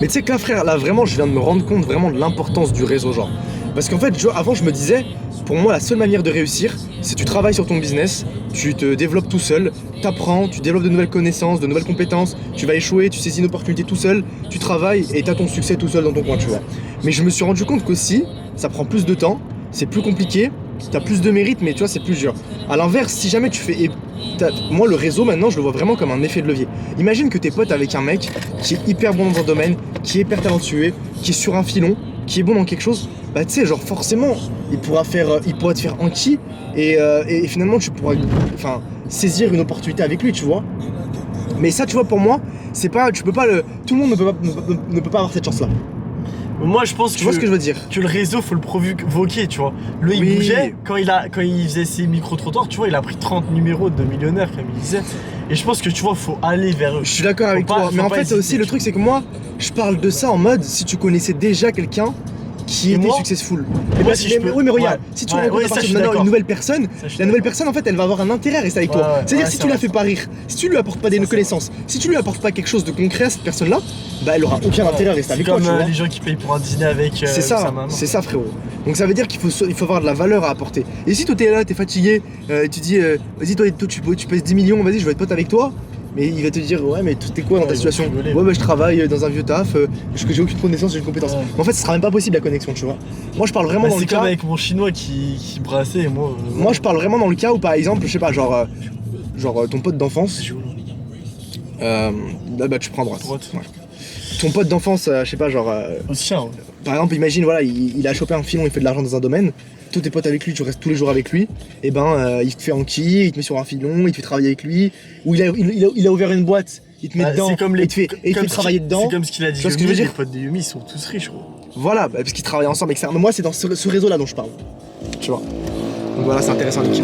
Mais tu sais que là, frère, là, vraiment, je viens de me rendre compte vraiment de l'importance du réseau, genre. Parce qu'en fait, avant, je me disais, pour moi, la seule manière de réussir, c'est tu travailles sur ton business, tu te développes tout seul, t'apprends, tu développes de nouvelles connaissances, de nouvelles compétences, tu vas échouer, tu saisis une opportunité tout seul, tu travailles et t'as ton succès tout seul dans ton coin, tu vois. Mais je me suis rendu compte qu'aussi, ça prend plus de temps, c'est plus compliqué, t'as plus de mérite, mais tu vois, c'est plus dur. À l'inverse, si jamais tu fais. Moi, le réseau, maintenant, je le vois vraiment comme un effet de levier. Imagine que t'es pote avec un mec qui est hyper bon dans un domaine, qui est hyper talentueux, qui est sur un filon, qui est bon dans quelque chose. Bah, tu sais, genre, forcément, il pourra te faire anti et finalement, tu pourras saisir une opportunité avec lui, tu vois. Mais ça, tu vois, pour moi, c'est pas. Tu peux pas le. Tout le monde ne peut pas avoir cette chance-là. Moi je pense Tu vois ce que je veux dire? que le réseau faut le provoquer, tu vois. Lui il Oui. bougeait, quand il faisait ses micro-trottoirs, tu vois, il a pris 30 numéros de millionnaires comme il disait. Et je pense que tu vois, faut aller vers eux. Je suis d'accord avec toi, mais en fait aussi le truc c'est que moi je parle de ça en mode si tu connaissais déjà quelqu'un qui Et était moi successful. moi, si je peux- Oui mais regarde, ouais. si tu Ouais, rencontres ouais, à ça, partir je de suis maintenant une d'accord. nouvelle personne, Ça, je suis la nouvelle d'accord. personne en fait elle va avoir un intérêt à rester avec Ouais, toi. ouais, C'est-à-dire ouais, si c'est tu la vrai, fais pas rire, si tu lui apportes pas des connaissances, si tu lui apportes pas quelque chose de concret à cette personne là, bah elle aura aucun intérêt à rester C'est avec toi, comme tu vois. les gens qui payent pour un dîner avec C'est sa ça, maman. c'est ça frérot. Donc ça veut dire qu'il faut avoir de la valeur à apporter. Et si toi t'es là, t'es fatigué, tu dis vas-y toi tu pèses 10 millions, vas-y je vais être pote avec toi. Mais il va te dire ouais mais t'es quoi dans ta Ouais, ils vont situation? rigoler. Ouais bah je travaille dans un vieux taf, que j'ai aucune connaissance, j'ai aucune compétence. Ouais. Mais en fait ce sera même pas possible la connexion tu vois. Moi je parle vraiment Bah, dans le c'est comme cas. avec mon chinois qui brassait et moi. Moi je parle vraiment dans le cas où par exemple, je sais pas, ton pote d'enfance. Bah tu prends à droite. Droite. Ouais. Ton pote d'enfance, je sais pas, Aussi, hein. par exemple, imagine, voilà, il a chopé un filon, il fait de l'argent dans un domaine. Toi, t'es pote avec lui, tu restes tous les jours avec lui. Et ben, il te fait enquille, il te met sur un filon, il te fait travailler avec lui. Ou il a ouvert une boîte, il te met Bah, dedans, c'est comme et les, il te fait travailler dedans. C'est comme ce qu'il a dit. Tu vois ce que je veux Yumi, dire? Les potes de Yumi, ils sont tous riches, gros. Voilà, bah, parce qu'ils travaillent ensemble, etc. Mais moi, c'est dans ce réseau-là dont je parle. Tu vois. Donc voilà, c'est intéressant, Nick.